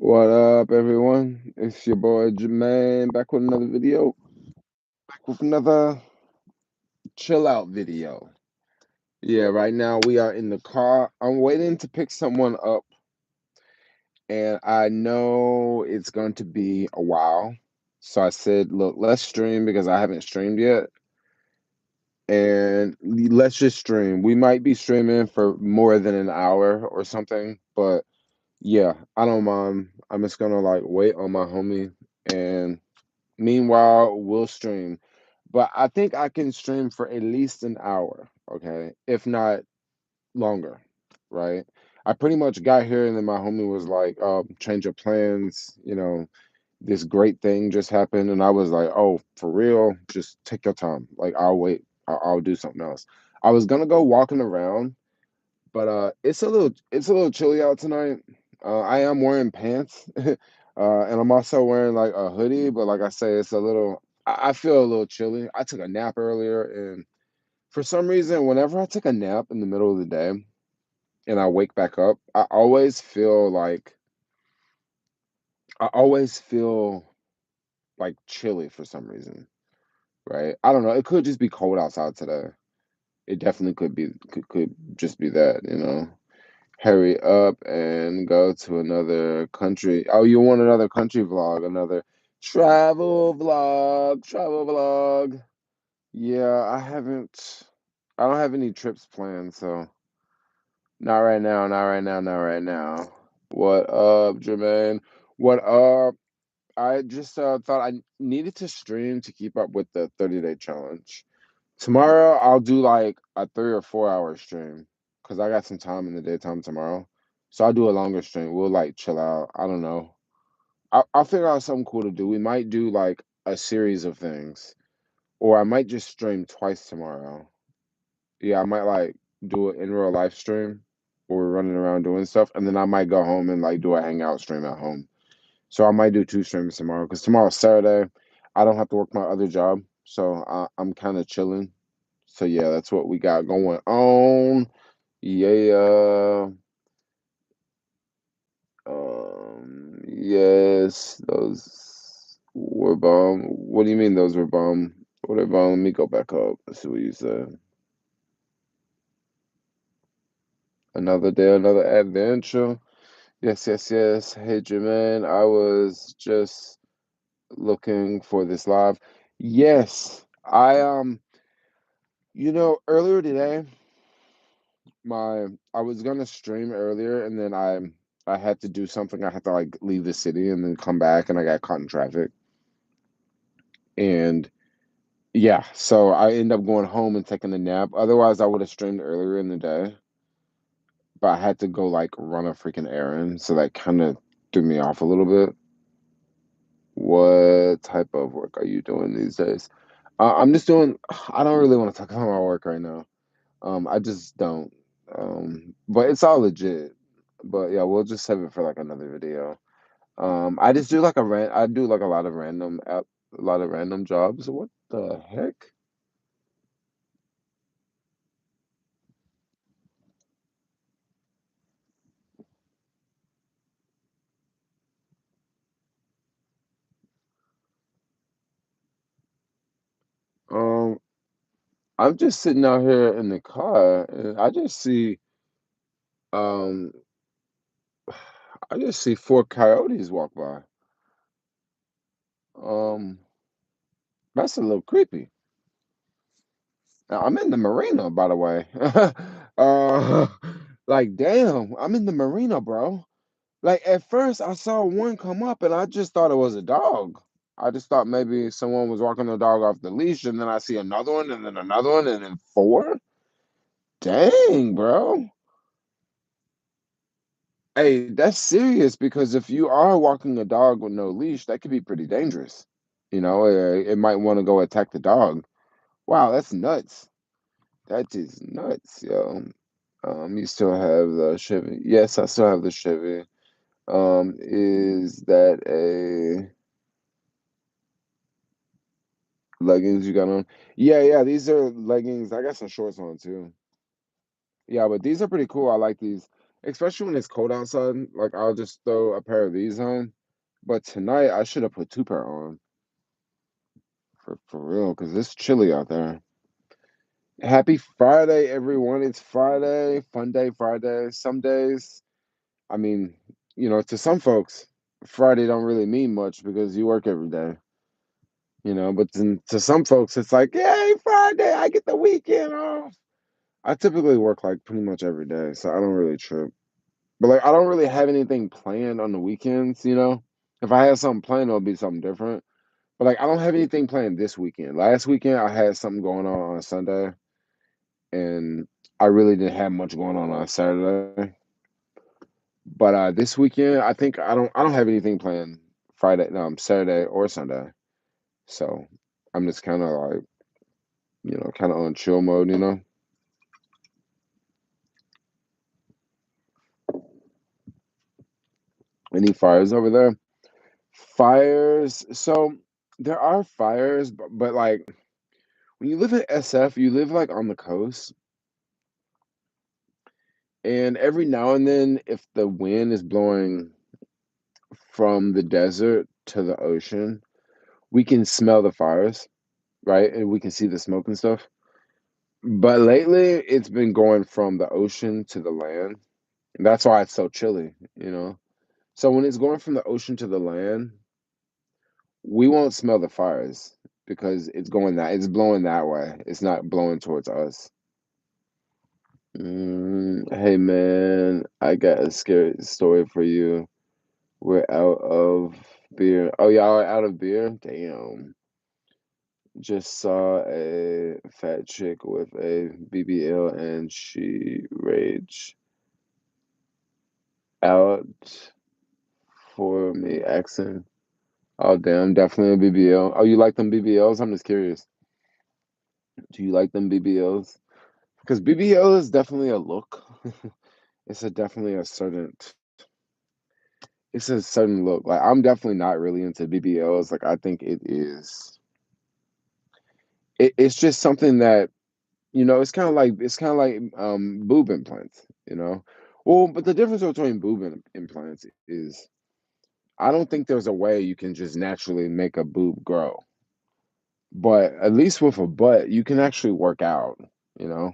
What up, everyone? It's your boy Jermaine back with another video, back with another chill out video. Yeah, right now we are in the car. I'm waiting to pick someone up, and I know it's going to be a while. So I said, look, let's stream because I haven't streamed yet, and let's just stream. We might be streaming for more than an hour or something, but yeah, I don't mind. I'm just gonna like wait on my homie and meanwhile, we'll stream. But I think I can stream for at least an hour, okay? If not longer, right? I pretty much got here and then my homie was like, change your plans, this great thing just happened. And I was like, oh, for real? Just take your time. Like, I'll wait. I'll do something else. I was gonna go walking around, but it's a little chilly out tonight. I am wearing pants, and I'm also wearing like a hoodie. But like I say, it's a little. I feel a little chilly. I took a nap earlier, and for some reason, whenever I take a nap in the middle of the day and I wake back up, I always feel like chilly for some reason. Right? I don't know. It could just be cold outside today. It definitely could just be that. Hurry up and go to another country. Oh, you want another country vlog, another travel vlog. Yeah, I don't have any trips planned, so not right now, not right now, not right now. What up, Jermaine? What up? I just thought I needed to stream to keep up with the 30-day challenge. Tomorrow I'll do like a 3 or 4 hour stream because I got some time in the daytime tomorrow. So I'll do a longer stream. We'll like chill out. I don't know. I'll figure out something cool to do. We might do like a series of things, or I might just stream twice tomorrow. Yeah, I might like do it in real life stream where we're running around doing stuff, and then I might go home and like do a hangout stream at home. So I might do two streams tomorrow because tomorrow's Saturday. I don't have to work my other job, so I'm kind of chilling. So yeah, that's what we got going on. Yeah. Yes, those were bomb. What do you mean those were bomb? What are bomb? Let me go back up. Let's see what you said. Another day, another adventure. Yes, yes, yes. Hey, Jermaine, I was just looking for this live. Yes, earlier today, I was gonna stream earlier, and then I had to do something. I had to like leave the city and then come back, and I got caught in traffic. And yeah, so I ended up going home and taking a nap. Otherwise, I would have streamed earlier in the day, but I had to go like run a freaking errand, so that kind of threw me off a little bit. What type of work are you doing these days? I'm just doing. I don't really want to talk about my work right now. I just don't. But it's all legit. But yeah, we'll just save it for like another video. I just do like I do like a lot of random jobs. What the heck? Um, I'm just sitting out here in the car and um I just see four coyotes walk by. Um, that's a little creepy. I'm in the marina, by the way. uh, like damn, I'm in the marina, bro. Like at first I saw one come up and I just thought it was a dog. I just thought maybe someone was walking the dog off the leash, and then I see another one and then another one and then four. Dang, bro. Hey, that's serious because if you are walking a dog with no leash, that could be pretty dangerous. It might want to go attack the dog. Wow, that's nuts. That is nuts, yo. You still have the Chevy? Yes, I still have the Chevy. Is that a leggings you got on? Yeah, yeah, these are leggings. I got some shorts on too. Yeah, but these are pretty cool. I like these. especially when it's cold outside. Like I'll just throw a pair of these on. But tonight I should have put two pair on for real because it's chilly out there. Happy Friday, everyone! It's Friday, fun day Friday. Some days, I mean, to some folks, Friday don't really mean much because you work every day. But then to some folks, it's like, yay, Friday! I get the weekend off. I typically work like pretty much every day, so I don't really trip. But like I don't really have anything planned on the weekends. If I had something planned, it'll be something different. But like I don't have anything planned this weekend. Last weekend I had something going on Sunday, and I really didn't have much going on Saturday. But this weekend I think I don't have anything planned Friday, no, Saturday or Sunday. So I'm just kind of like kind of on chill mode. Any fires over there? Fires. So there are fires, but like when you live in SF, you live like on the coast, and every now and then, if the wind is blowing from the desert to the ocean, we can smell the fires, right? And we can see the smoke and stuff. But lately, it's been going from the ocean to the land. And that's why it's so chilly. So when it's going from the ocean to the land, we won't smell the fires because it's blowing that way. It's not blowing towards us. Hey man, I got a scary story for you. We're out of beer. Oh, y'all are out of beer? Damn. Just saw a fat chick with a BBL and she rage out for me accent. Oh damn, definitely a BBL. Oh, you like them BBLs? I'm just curious. Do you like them BBLs? Because BBL is definitely a look. It's a definitely a certain look. Like I'm definitely not really into BBLs. Like I think it's just something that it's kind of like boob implants. Well, but the difference between implants is I don't think there's a way you can just naturally make a boob grow. But at least with a butt, you can actually work out, you know,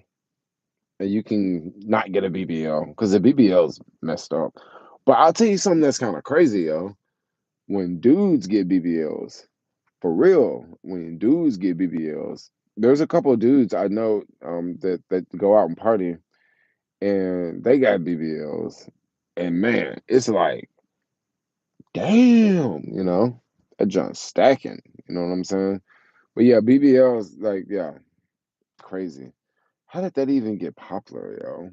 and you can not get a BBL because the BBL's messed up. But I'll tell you something that's kind of crazy, yo. When dudes get BBLs, for real, when dudes get BBLs, there's a couple of dudes I know that go out and party and they got BBLs. And man, it's like, damn, that joint's stacking. You know what I'm saying? But yeah, BBLs, like, yeah, crazy. How did that even get popular, yo?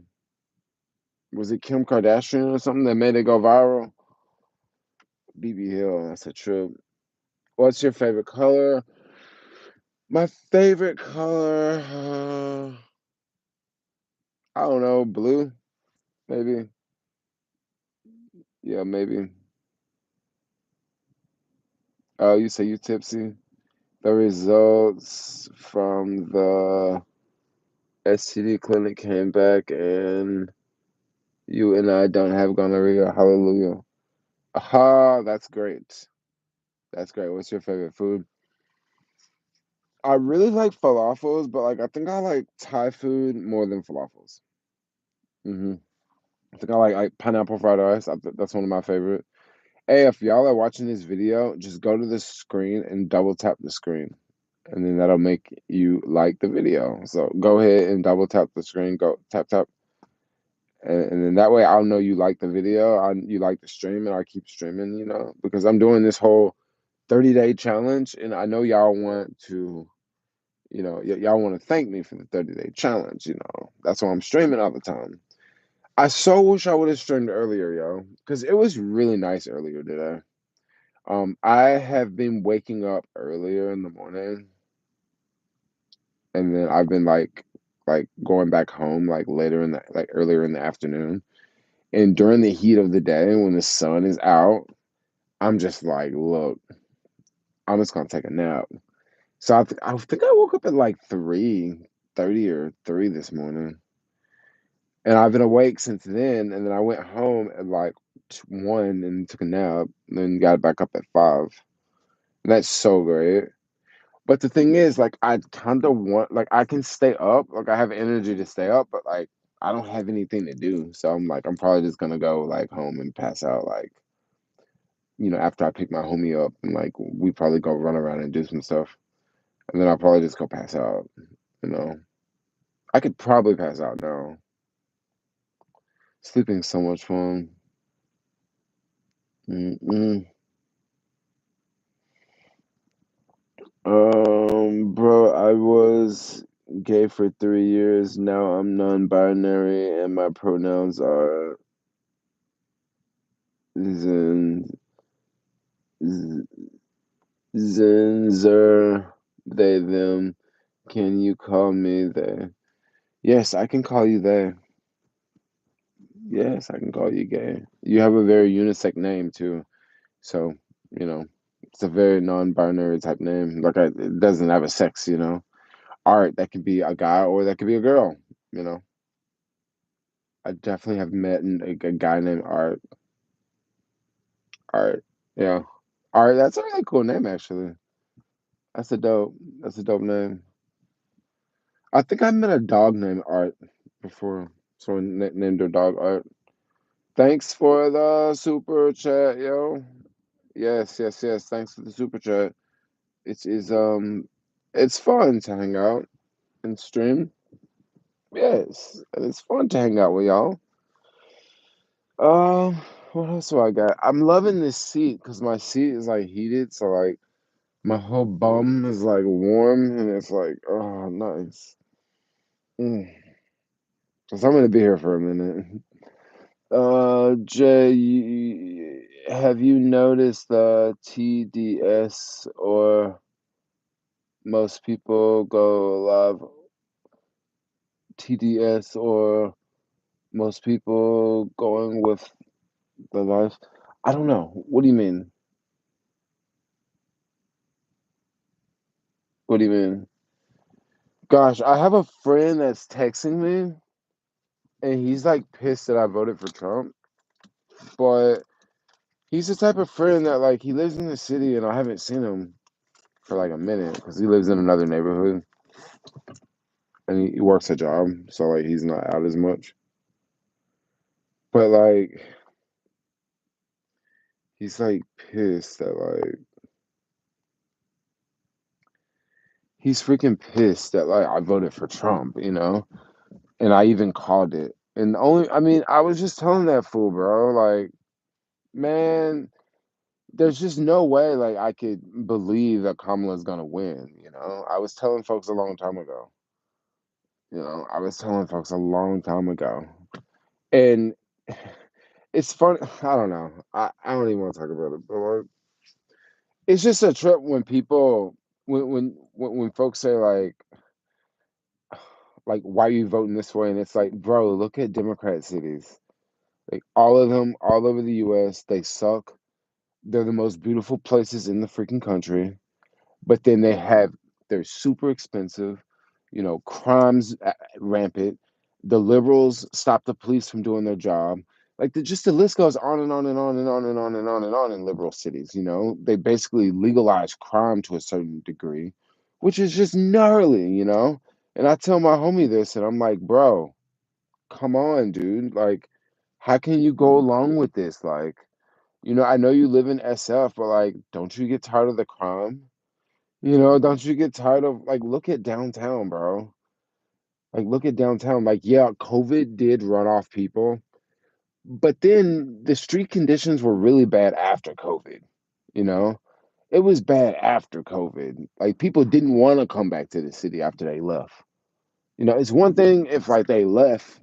Was it Kim Kardashian or something that made it go viral? BBL, that's a trip. What's your favorite color? My favorite color, I don't know, blue, maybe. Yeah, maybe. Oh, you say you tipsy? The results from the STD clinic came back, and you and I don't have gonorrhea. Hallelujah. Aha, that's great. That's great. What's your favorite food? I really like falafels, but like I think I like Thai food more than falafels. hmm I think I like pineapple fried rice. That's one of my favorite. Hey, if y'all are watching this video, just go to the screen and double tap the screen, and then that'll make you like the video. So go ahead and double tap the screen. Go tap tap, and then that way I'll know you like the video. You like the stream, and I keep streaming. Because I'm doing this whole 30-day challenge, and I know y'all want to. Y'all want to thank me for the 30-day challenge. That's why I'm streaming all the time. I so wish I would have streamed earlier, yo, because it was really nice earlier today. I have been waking up earlier in the morning, and then I've been like going back home like later in the like earlier in the afternoon. And during the heat of the day, when the sun is out, I'm just like, look, I'm just gonna take a nap. So I think I woke up at like 3:30 or 3 this morning. And I've been awake since then. And then I went home at like 1 and took a nap, and then got back up at 5. And that's so great. But the thing is, like, I kind of want, like, I can stay up, like, I have energy to stay up, but like, I don't have anything to do. So I'm like, I'm probably just gonna go like home and pass out, like, after I pick my homie up, and like, we probably go run around and do some stuff. And then I'll probably just go pass out, you know. I could probably pass out now. Sleeping's so much fun. Mm-mm. Bro, I was gay for 3 years. Now I'm non-binary, and my pronouns are zen, z- zer, they, them. Can you call me they? Yes, I can call you they. Yes, I can call you gay. You have a very unisex name too, so you know it's a very non-binary type name. Like, it doesn't have a sex. Art, that could be a guy or that could be a girl. You know. I definitely have met a guy named Art. Art, yeah, Art. That's a really cool name, actually. That's a dope. That's a dope name. I think I met a dog named Art before. Someone named their dog Art. Thanks for the super chat, yo. Yes, yes, yes. Thanks for the super chat. It's fun to hang out and stream. Yes, and it's fun to hang out with y'all. Um, what else do I got? I'm loving this seat because my seat is like heated, so like my whole bum is like warm, and it's like, oh, nice. Mm. So I'm gonna be here for a minute. Jay, have you noticed the TDS, or most people go live? TDS, or most people going with the life? I don't know. What do you mean? What do you mean? Gosh, I have a friend that's texting me, and he's like pissed that I voted for Trump, but he's the type of friend that, like, he lives in the city, and I haven't seen him for like a minute because he lives in another neighborhood, and he works a job, so like he's not out as much. But like, he's like pissed that, like, he's freaking pissed that, like, I voted for Trump, and I even called it. And only, I mean, I was just telling that fool, bro, like, man, there's just no way, like, I could believe that Kamala's gonna win. I was telling folks a long time ago. I was telling folks a long time ago. And it's funny. I don't know. I don't even want to talk about it, but like, it's just a trip when people, when folks say like, why are you voting this way? And it's like, bro, look at Democrat cities. Like, all of them, all over the U.S., they suck. They're the most beautiful places in the freaking country. But then they're super expensive. Crimes rampant. The liberals stop the police from doing their job. Like, the list goes on and on and on and on and on and on and on in liberal cities. They basically legalize crime to a certain degree, which is just gnarly. And I tell my homie this, and I'm like, bro, come on, dude. Like, how can you go along with this? Like, I know you live in SF, but like, don't you get tired of the crime? Don't you get tired of, like, look at downtown, bro. Like, look at downtown. Like, yeah, COVID did run off people, but then the street conditions were really bad after COVID. You know, it was bad after COVID. Like, people didn't want to come back to the city after they left. It's one thing if, like, they left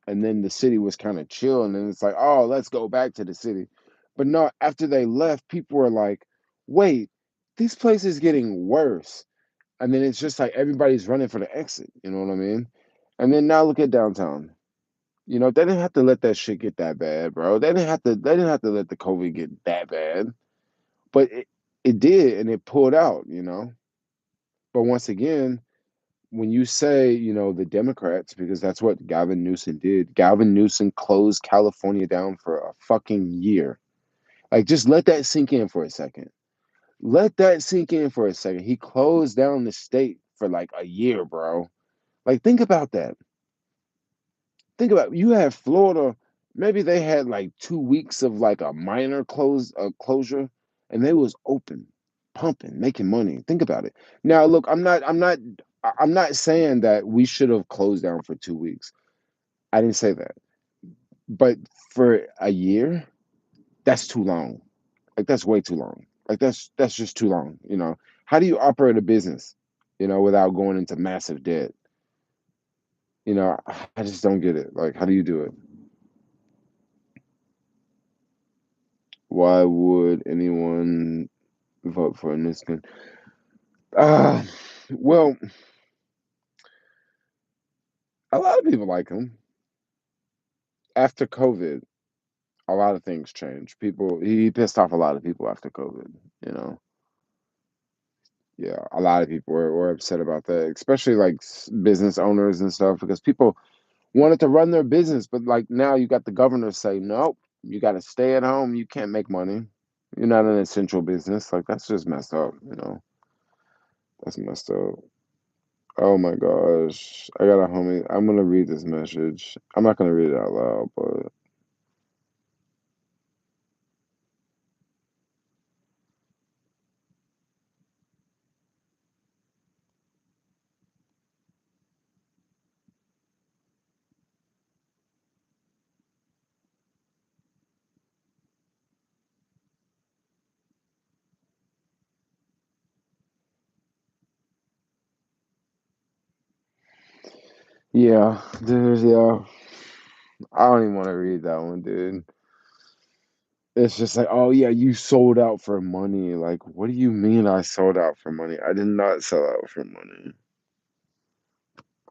and then the city was kind of chill, and then it's like, oh, let's go back to the city. But no, after they left, people were like, wait, this place is getting worse. And then it's just like everybody's running for the exit. You know what I mean? And then now look at downtown. They didn't have to let that shit get that bad, bro. They didn't have to. They didn't have to let the COVID get that bad, but it did, and it pulled out. But once again, when you say, the Democrats, because that's what Gavin Newsom did. Gavin Newsom closed California down for a fucking year. Like, just let that sink in for a second. Let that sink in for a second. He closed down the state for like a year, bro. Like, think about that. Think about you have Florida. Maybe they had like 2 weeks of like a minor closure, and they was open, pumping, making money. Think about it. Now, look, I'm not saying that we should have closed down for 2 weeks. I didn't say that, but for a year, that's too long. Like that's way too long. Like that's just too long. How do you operate a business, without going into massive debt? I just don't get it. Like, how do you do it? Why would anyone vote for Niskin? Uh, well, a lot of people like him. After COVID, a lot of things changed. He pissed off a lot of people after COVID, you know. Yeah, a lot of people were upset about that, especially like business owners and stuff, because people wanted to run their business, but like now you got the governor say, nope, you got to stay at home. You can't make money. You're not an essential business. Like that's just messed up. That's messed up. Oh my gosh. I got a homie. I'm gonna read this message. I'm not gonna read it out loud, but yeah, dude, yeah. I don't even want to read that one, dude. It's just like, oh yeah, you sold out for money. Like, what do you mean I sold out for money? I did not sell out for money.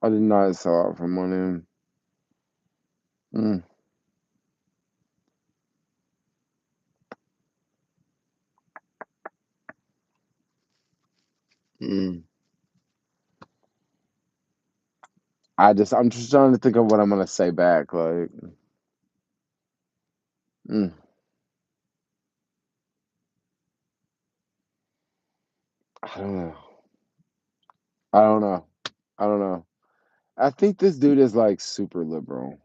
I did not sell out for money. Mm, mm. I'm just trying to think of what I'm gonna say back. Like, mm, I don't know. I don't know. I don't know. I think this dude is like super liberal.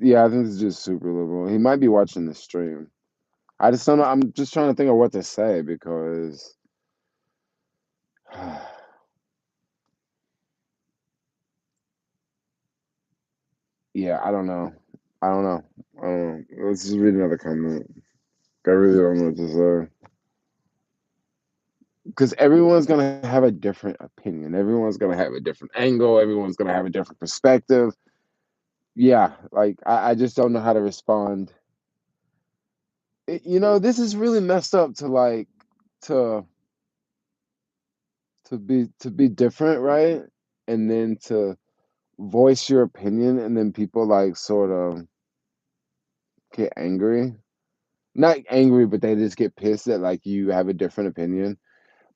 Yeah, I think this dude's super liberal. He might be watching the stream. I just don't know. I'm just trying to think of what to say because, yeah, I don't know. I don't know. I don't know. Let's just read another comment. I really don't know what to say because everyone's gonna have a different opinion. Everyone's gonna have a different angle. Everyone's gonna have a different perspective. Yeah, like I just don't know how to respond. This is really messed up to like to to be different, right? And then to voice your opinion, and then people like sort of get angry. Not angry, but they just get pissed that like you have a different opinion.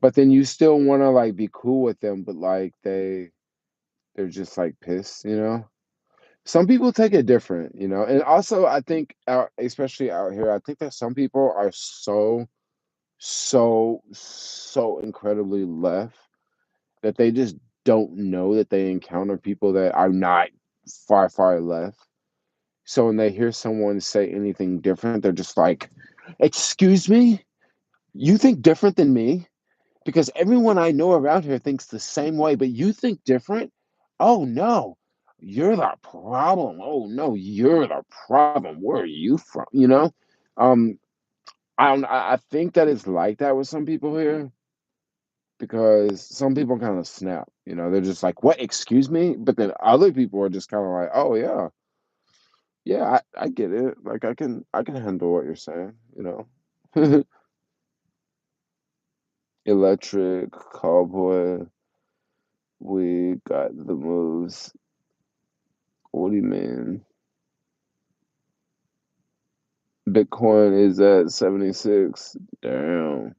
But then you still want to like be cool with them, but like they're just like pissed. Some people take it different. And also I think especially out here, I think that some people are so incredibly left that they just don't know that they encounter people that are not far left. So when they hear someone say anything different, they're just like, "Excuse me? You think different than me? Because everyone I know around here thinks the same way, but you think different? Oh no, you're the problem. Oh no, you're the problem. Where are you from?" Um, I don't. I think that it's like that with some people here because some people kind of snap. They're just like, "What? Excuse me?" But then other people are just kind of like, "Oh yeah, yeah, I get it. Like I can handle what you're saying." Electric cowboy, we got the moves. What do you mean? Bitcoin is at 76. Damn.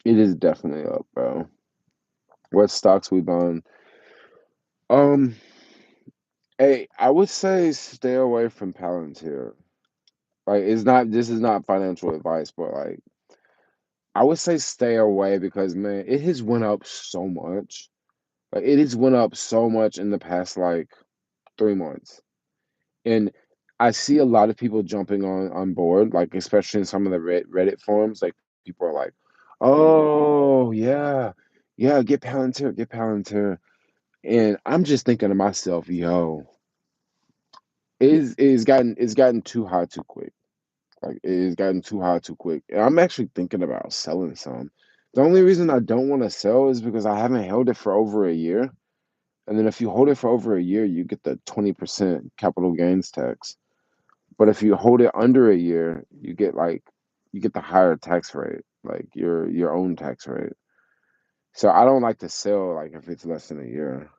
It is definitely up, bro. What stocks we buying? Um, hey, I would say stay away from Palantir. Like, it's not. This is not financial advice, but like, I would say stay away because man, it has went up so much. Like, it has went up so much in the past like 3 months, and I see a lot of people jumping on board, like especially in some of the Reddit forums. Like, people are like, "Oh yeah, yeah, get Palantir," and I'm just thinking to myself, "Yo, it's gotten too high too quick. Like, it's gotten too high too quick." And I'm actually thinking about selling some. The only reason I don't want to sell is because I haven't held it for over a year. And then if you hold it for over a year, you get the 20% capital gains tax. But if you hold it under a year, you get the higher tax rate, like your own tax rate. So I don't like to sell like if it's less than a year.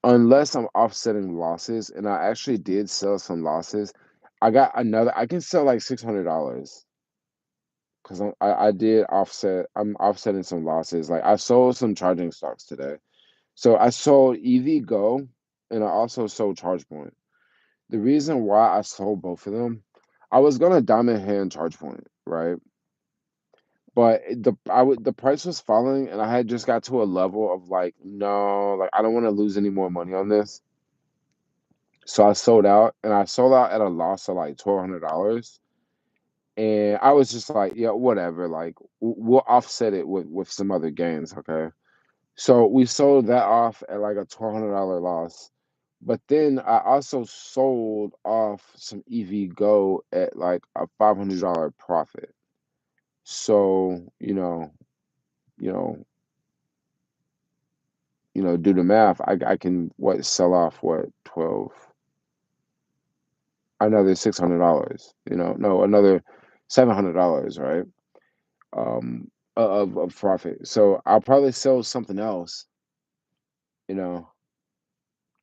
Unless I'm offsetting losses, and I actually did sell some losses. I can sell like $600 because I did offset. I'm offsetting some losses. Like, I sold some charging stocks today. So I sold EV Go, and I also sold ChargePoint. The reason why I sold both of them, I was gonna diamond hand ChargePoint, right? But the price was falling, and I had just got to a level of like, no, like I don't want to lose any more money on this. So I sold out, and I sold out at a loss of like $1,200. And I was just like, yeah, whatever. Like, we'll offset it with some other gains, okay? So we sold that off at like a $1,200 loss. But then I also sold off some EV Go at like a $500 profit. So, you know, do the math. I can what sell off what 12, another $600. No, another $700, right? Of profit. So I'll probably sell something else, you know,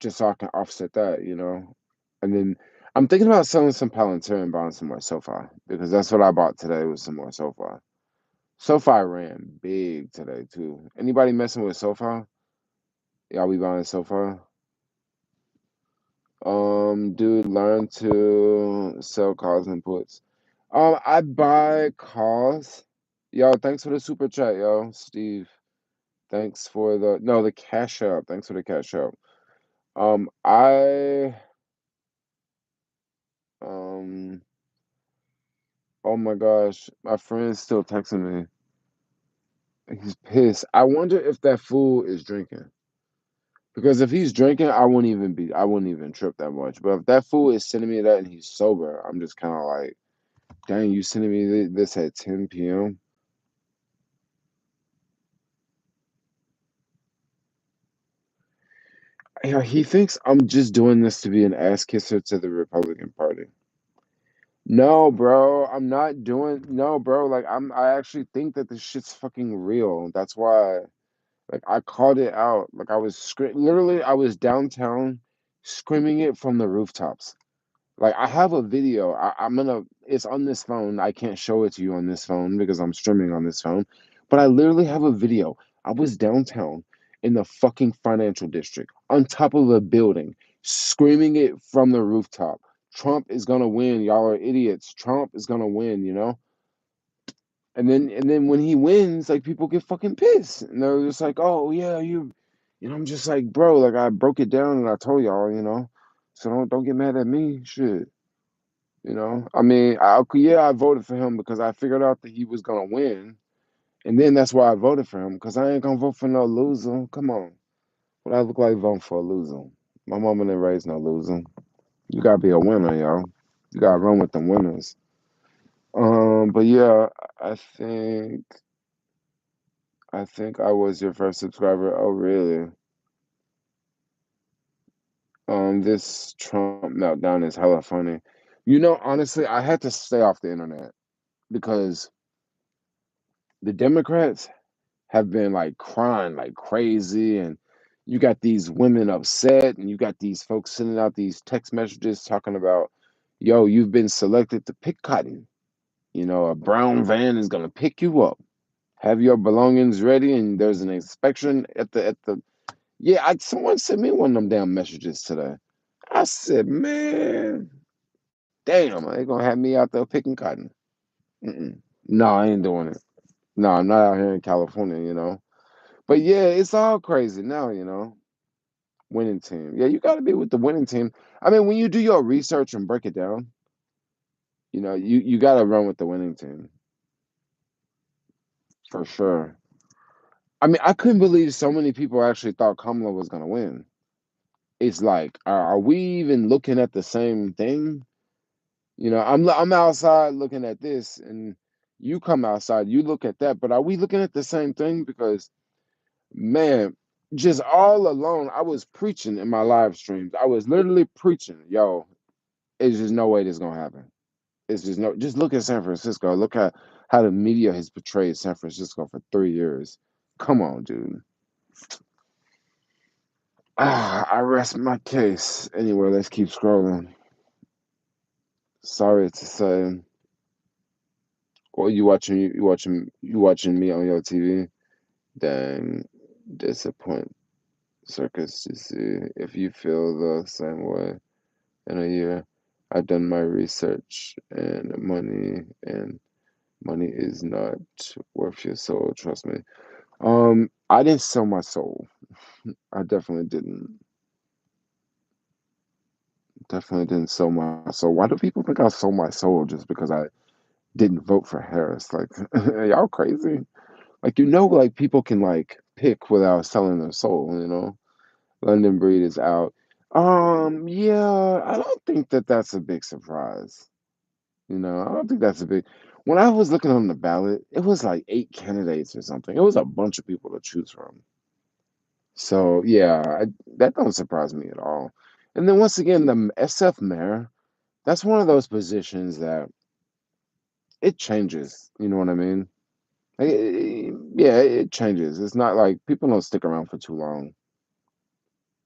just so I can offset that. And then I'm thinking about selling some Palantir and buying some more SoFi because that's what I bought today was some more SoFi. SoFi ran big today too. Anybody messing with SoFi? Y'all be buying SoFi? Dude, learn to sell calls and puts. I buy calls. Yo, thanks for the super chat, yo, Steve. Thanks for the cash up. Thanks for the cash up. I um oh my gosh, my friend's still texting me. He's pissed. I wonder if that fool is drinking. Because if he's drinking, I wouldn't even trip that much. But if that fool is sending me that and he's sober, I'm just kind of like, dang, you sending me this at 10 p.m. He thinks I'm just doing this to be an ass kisser to the Republican Party. No, bro, I'm not doing. No, bro, like I actually think that this shit's fucking real. That's why, like, I called it out. Like, literally, I was downtown screaming it from the rooftops. Like, I have a video. It's on this phone. I can't show it to you on this phone because I'm streaming on this phone. But I literally have a video. I was downtown in the fucking financial district on top of a building, screaming it from the rooftop. Trump is gonna win. Y'all are idiots. Trump is gonna win. And then when he wins, like, people get fucking pissed. And they're just like, oh yeah, I'm just like, bro, like, I broke it down and I told y'all. So don't get mad at me. Shit. I mean, yeah, I voted for him because I figured out that he was gonna win, and then that's why I voted for him because I ain't gonna vote for no loser. Come on, what I look like voting for a loser? My mama didn't raise no loser. You gotta be a winner, y'all. You gotta run with the winners. But yeah, I think I think I was your first subscriber. Oh, really? This Trump meltdown is hella funny. Honestly, I had to stay off the internet because the Democrats have been like crying like crazy, and you got these women upset, and you got these folks sending out these text messages talking about, yo, you've been selected to pick cotton. A brown van is gonna pick you up. Have your belongings ready, and there's an inspection at the. Yeah, someone sent me one of them damn messages today. I said, man, damn, they gonna have me out there picking cotton. Mm-mm. No, I ain't doing it. No, I'm not out here in California. But yeah, it's all crazy now. Winning team. Yeah, you got to be with the winning team. I mean, when you do your research and break it down, you got to run with the winning team for sure. I mean, I couldn't believe so many people actually thought Kamala was gonna win. It's like, are we even looking at the same thing? I'm outside looking at this, and you come outside, you look at that, but are we looking at the same thing? Because man, just all alone, I was preaching in my live streams. I was literally preaching, yo. It's just no way this gonna happen. It's just no. Just look at San Francisco. Look at how the media has portrayed San Francisco for 3 years. Come on, dude. I rest my case. Anyway, let's keep scrolling. Sorry to say. Or you watching me on your TV? Then disappoint circus to see if you feel the same way. In a year, I've done my research, and money is not worth your soul. Trust me. I didn't sell my soul. I definitely didn't. Definitely didn't sell my soul. Why do people think I sold my soul just because I didn't vote for Harris? Like, are y'all crazy? Like, like people can like pick without selling their soul. London Breed is out. Yeah, I don't think that that's a big surprise. I don't think that's a big. When I was looking on the ballot, it was like 8 candidates or something. It was a bunch of people to choose from. So yeah, that don't surprise me at all. And then once again, the SF mayor, that's one of those positions that it changes. You know what I mean? Like, yeah, it changes. It's not like people don't stick around for too long.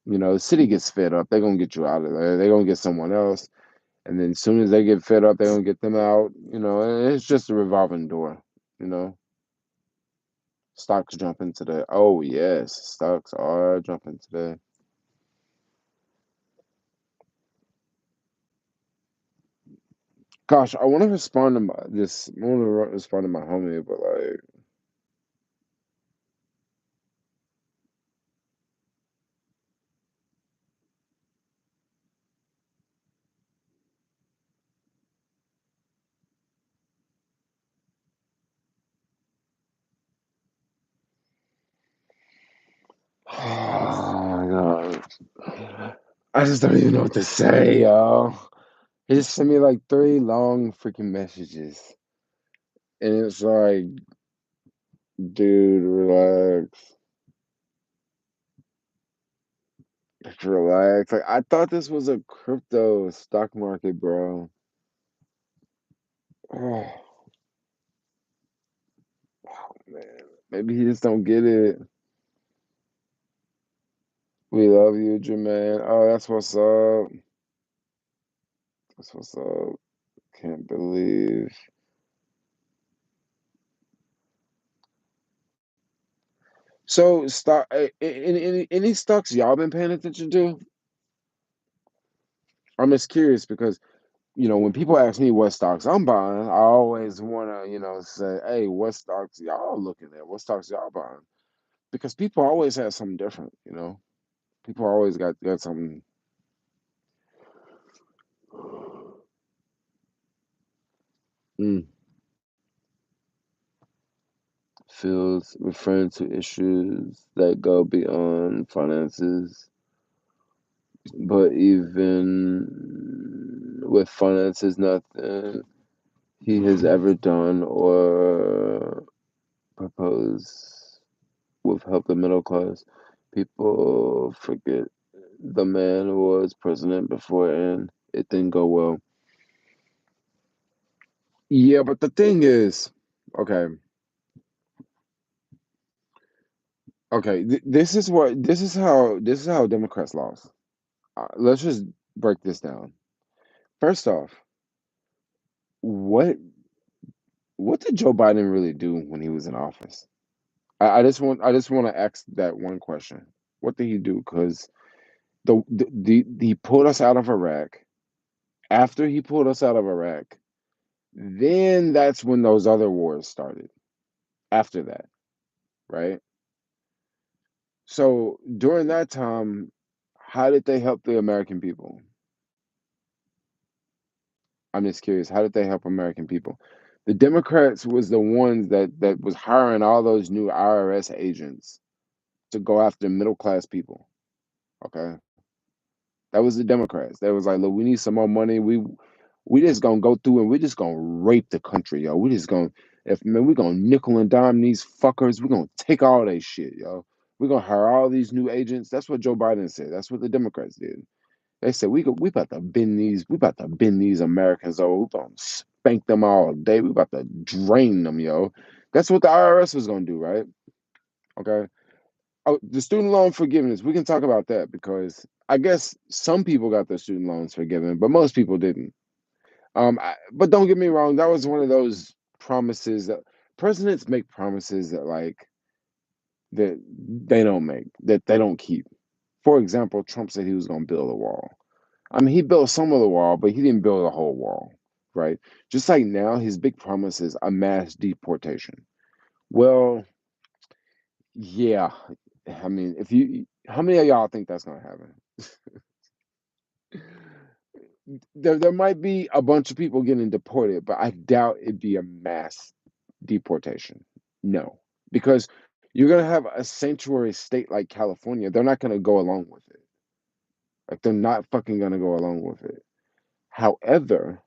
The city gets fed up. They're gonna get you out of there. They're gonna get someone else. And then as soon as they get fed up, they're gonna get them out. And it's just a revolving door. You know, stocks jumping today. Oh yes, stocks are jumping today. Gosh, I want to respond to my this. I want to respond to my homie, but like, oh my god, I just don't even know what to say, y'all. He just sent me like 3 long freaking messages, and it's like, dude, relax. Just relax. Like I thought this was a crypto stock market, bro. Oh, man. Maybe he just don't get it. We love you, Jermaine. Oh, that's what's up. That's what's up. Can't believe. So, any stocks y'all been paying attention to? I'm just curious because when people ask me what stocks I'm buying, I always want to say, hey, what stocks y'all looking at? What stocks y'all buying? Because people always have something different. People always got something. Mm. Fields referring to issues that go beyond finances, but even with finances, nothing he has ever done or proposed would help the middle class. People forget the man was president before and it didn't go well. Yeah, but the thing is, okay, okay, this is how Democrats lost. Let's just break this down. First off, what what did Joe Biden really do when he was in office? I just want to ask that one question. What did he do? Because he pulled us out of Iraq. After he pulled us out of Iraq, then that's when those other wars started. After that, right? So during that time, how did they help the American people? I'm just curious. How did they help American people? The Democrats was the ones that was hiring all those new IRS agents to go after middle class people. Okay, that was the Democrats. They was like, look, we need some more money. We just gonna go through and we just gonna rape the country, yo. We just gonna if man, we gonna nickel and dime these fuckers. We gonna take all that shit, yo. We're gonna hire all these new agents. That's what Joe Biden said. That's what the Democrats did. They said we about to bend these Americans over. We gonna spank them all day. We about to drain them, yo. That's what the IRS was gonna do, right? Okay. Oh, the student loan forgiveness. We can talk about that because I guess some people got their student loans forgiven, but most people didn't. But don't get me wrong. That was one of those promises that presidents make promises that that they don't make, that they don't keep. For example, Trump said he was going to build a wall. I mean, he built some of the wall, but he didn't build the whole wall, right? Just like now, his big promise is a mass deportation. Well, yeah. I mean, if you, how many of y'all think that's going to happen? There might be a bunch of people getting deported, but I doubt it'd be a mass deportation. No, because you're going to have a sanctuary state like California. They're not going to go along with it. Like, they're not fucking going to go along with it. However,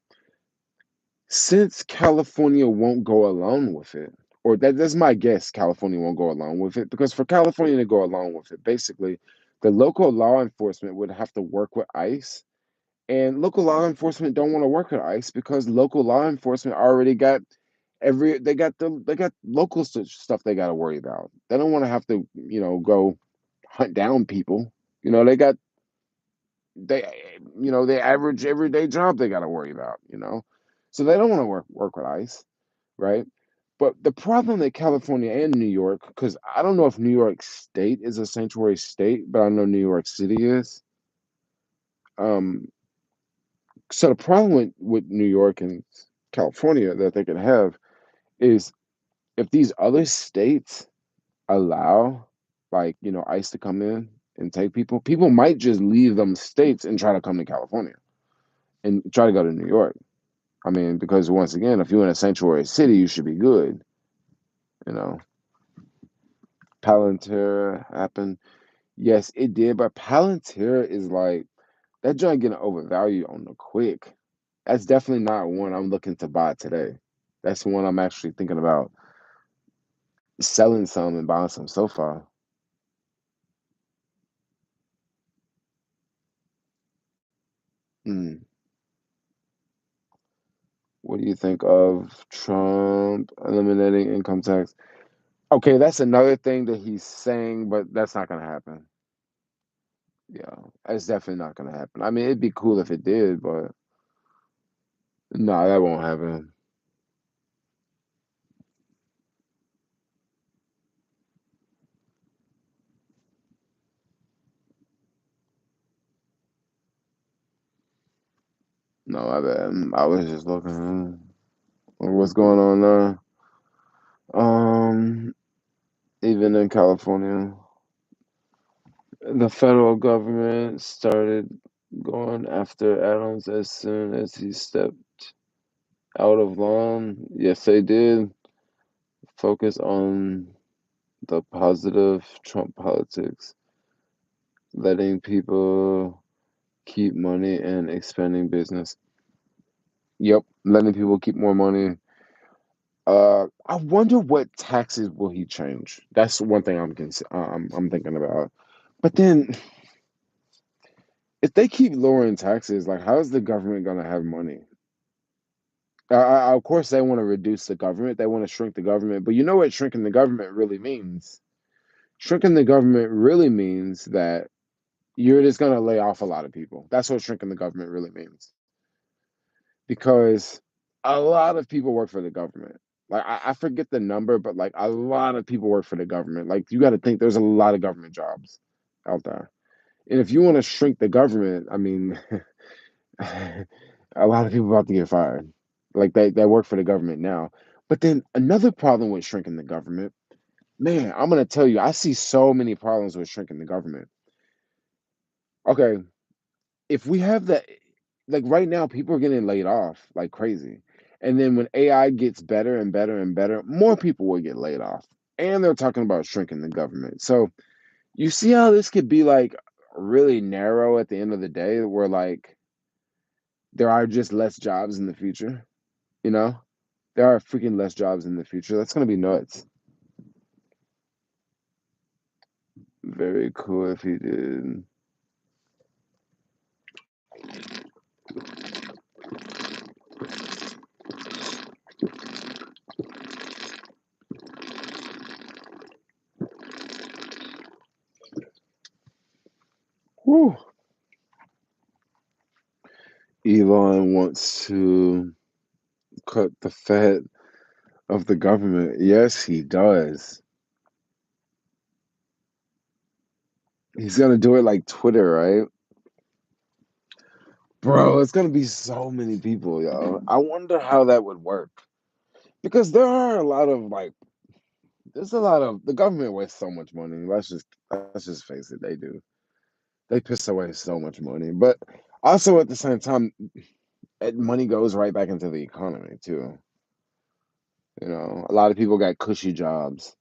since California won't go along with it, or that's my guess, California won't go along with it, because for California to go along with it, basically, the local law enforcement would have to work with ICE, and local law enforcement don't want to work with ICE because local law enforcement already got they got local stuff they got to worry about. They don't want to have to go hunt down people. They got they they average everyday job they got to worry about. So they don't want to work with ICE, right? But the problem that California and New York, because I don't know if New York State is a sanctuary state, but I know New York City is. Um, so the problem with New York and California that they can have is if these other states allow ICE to come in and take people, people might just leave them states and try to come to California and try to go to New York. I mean, because once again, if you're in a sanctuary city, you should be good. You know, Palantir happened. Yes, it did, but Palantir is like that joint getting overvalued on the quick. That's definitely not one I'm looking to buy today. That's one I'm actually thinking about selling some and buying some so far. Mm. What do you think of Trump eliminating income tax? Okay, that's another thing that he's saying, but that's not going to happen. Yeah, it's definitely not going to happen. I mean, it'd be cool if it did, but no, that won't happen. No, I bet. I was just looking. What's going on there? Um, Even in California, the federal government started going after Adams as soon as he stepped out of line. Yes, they did. Focus on the positive Trump politics, letting people keep money and expanding business. Yep, letting people keep more money. I wonder what taxes will he change. That's one thing I'm thinking about. But then, if they keep lowering taxes, like how is the government gonna have money? Of course, they want to reduce the government. They want to shrink the government. But you know what shrinking the government really means? Shrinking the government really means that you're just going to lay off a lot of people. That's what shrinking the government really means. Because a lot of people work for the government. Like I forget the number, but like a lot of people work for the government. Like you got to think there's a lot of government jobs out there. And if you want to shrink the government, I mean, a lot of people about to get fired. Like they work for the government now. But then another problem with shrinking the government, man, I'm gonna tell you, I see so many problems with shrinking the government. Okay, if we have that, like right now, people are getting laid off like crazy. And then when AI gets better and better and better, more people will get laid off. And they're talking about shrinking the government. So you see how this could be like really narrow at the end of the day, where like there are just less jobs in the future, you know? There are freaking less jobs in the future. That's gonna be nuts. Very cool if he did. Whew. Elon wants to cut the fat of the government. Yes, he does. He's gonna do it like Twitter, right? Bro, it's gonna be so many people, yo. I wonder how that would work. Because there are a lot of like there's a lot of the government wastes so much money. Let's just face it, they do. They piss away so much money. But also at the same time, money goes right back into the economy too. A lot of people got cushy jobs.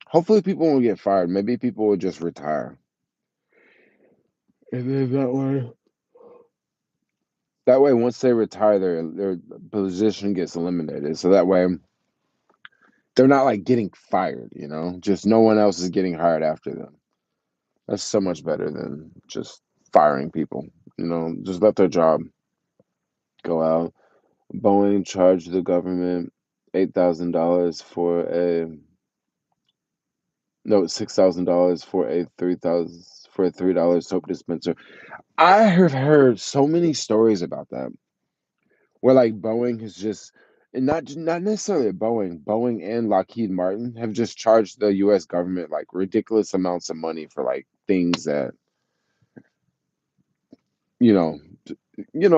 Hopefully people won't get fired. Maybe people will just retire. And then that way, once they retire, their position gets eliminated. So that way, they're not like getting fired. Just no one else is getting hired after them. That's so much better than just firing people. Just let their job go out. Boeing charged the government $8,000 for a no $6,000 for a $3 soap dispenser. I have heard so many stories about that. Where like Boeing has just and not necessarily Boeing and Lockheed Martin have just charged the US government like ridiculous amounts of money for like things that, you know,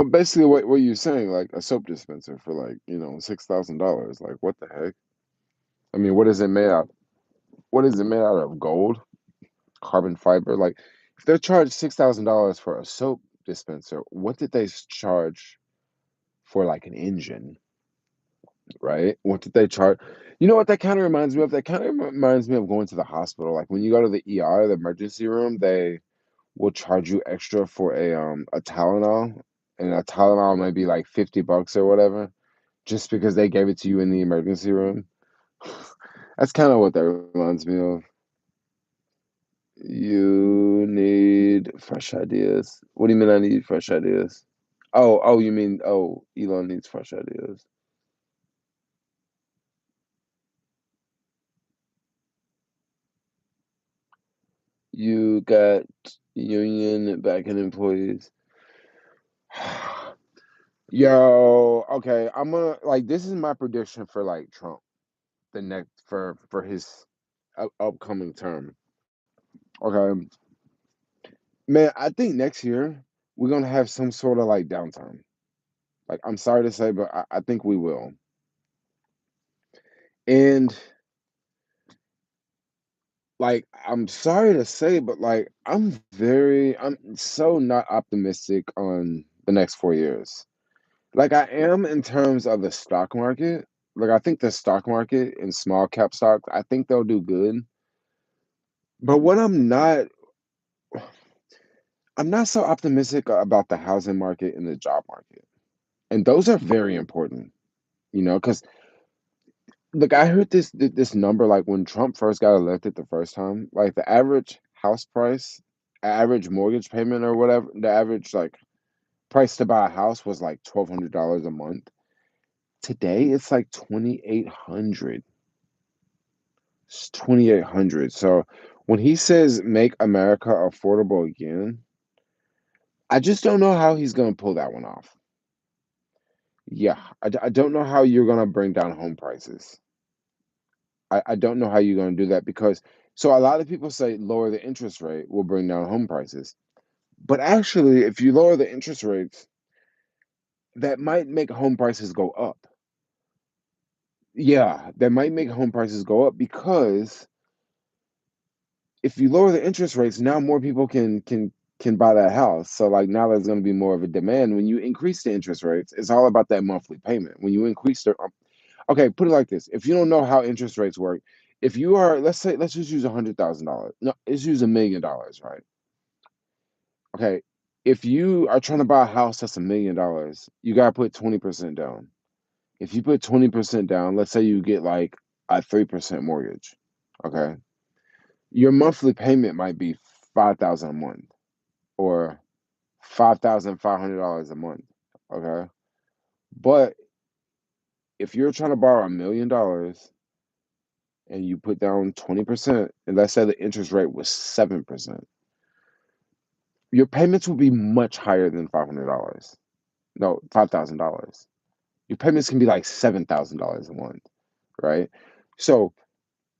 basically what you're saying, like a soap dispenser for like, $6,000. Like what the heck? I mean, what is it made out? What is it made out of? Gold? Carbon fiber? Like if they're charged $6,000 for a soap dispenser, what did they charge for like an engine? Right? What did they charge? You know what that kind of reminds me of? That kind of reminds me of going to the hospital. Like when you go to the ER, the emergency room, they will charge you extra for a Tylenol, and a Tylenol might be like $50 or whatever, just because they gave it to you in the emergency room. That's kind of what that reminds me of. You need fresh ideas. What do you mean I need fresh ideas? Oh, you mean Elon needs fresh ideas. You got union backing employees. Yo, okay, I'm gonna like this is my prediction for like Trump the next for his upcoming term. Okay, man, I think next year we're gonna have some sort of like downtime. Like I'm sorry to say, but I think we will. And like I'm sorry to say, but like I'm so not optimistic on the next 4 years. Like I am in terms of the stock market. Like I think the stock market and small cap stocks, I think they'll do good. But what I'm not so optimistic about the housing market and the job market. And those are very important, because look, I heard this number like when Trump first got elected the first time, like the average house price, average mortgage payment or whatever, the average like price to buy a house was like $1,200 a month. Today it's like 2,800. It's 2,800. So when he says make America affordable again, I just don't know how he's gonna pull that one off. Yeah, I don't know how you're gonna bring down home prices. I don't know how you're gonna do that because so a lot of people say lower the interest rate will bring down home prices. But actually, if you lower the interest rates, that might make home prices go up. Yeah, that might make home prices go up because if you lower the interest rates, now more people can buy that house. So like now there's going to be more of a demand. When you increase the interest rates, it's all about that monthly payment. When you increase the okay, put it like this: if you don't know how interest rates work, if you are let's just use $100,000. No, let's use $1 million, right? Okay, if you are trying to buy a house that's $1 million, you got to put 20% down. If you put 20% down, let's say you get like a 3% mortgage, okay? Your monthly payment might be 5,000 a month or $5,500 a month, okay? But if you're trying to borrow $1 million and you put down 20%, and let's say the interest rate was 7%, your payments will be much higher than $500. No, $5,000. Your payments can be like $7,000 a month, right? So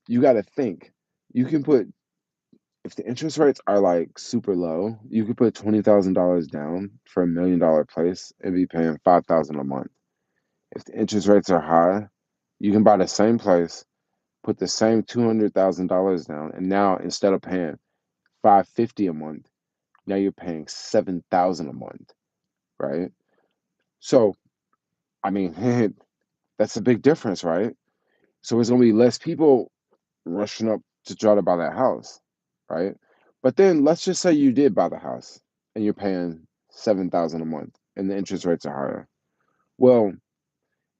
you got to think you can put if the interest rates are like super low, you could put $20,000 down for $1 million place and be paying 5,000 a month. If the interest rates are high, you can buy the same place, put the same $200,000 down, and now instead of paying 550 a month, now you're paying 7,000 a month, right? So I mean, that's a big difference, right? So it's gonna be less people rushing up to try to buy that house, right? But then let's just say you did buy the house and you're paying 7,000 a month and the interest rates are higher. Well,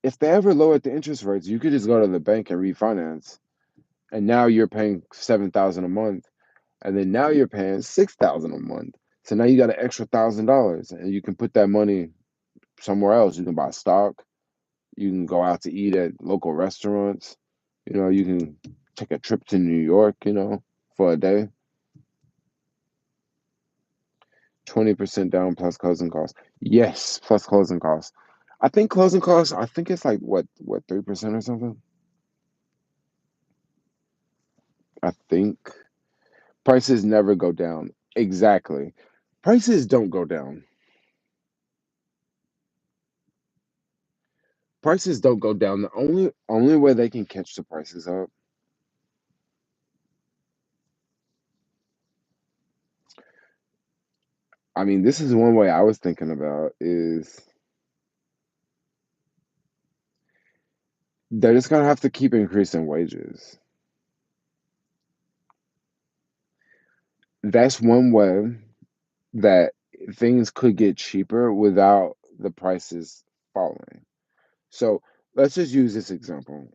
if they ever lowered the interest rates, you could just go to the bank and refinance, and now you're paying 7,000 a month, and then now you're paying 6,000 a month. So now you got an extra $1,000, and you can put that money somewhere else. You can buy stock. You can go out to eat at local restaurants. You can take a trip to New York, for a day. 20% down plus closing costs. Yes, plus closing costs. I think closing costs, I think it's like what 3% or something? I think prices never go down. Exactly. Prices don't go down. Prices don't go down. The only way they can catch the prices up, I mean, this is one way I was thinking about is they're just gonna have to keep increasing wages. That's one way that things could get cheaper without the prices falling. So let's just use this example.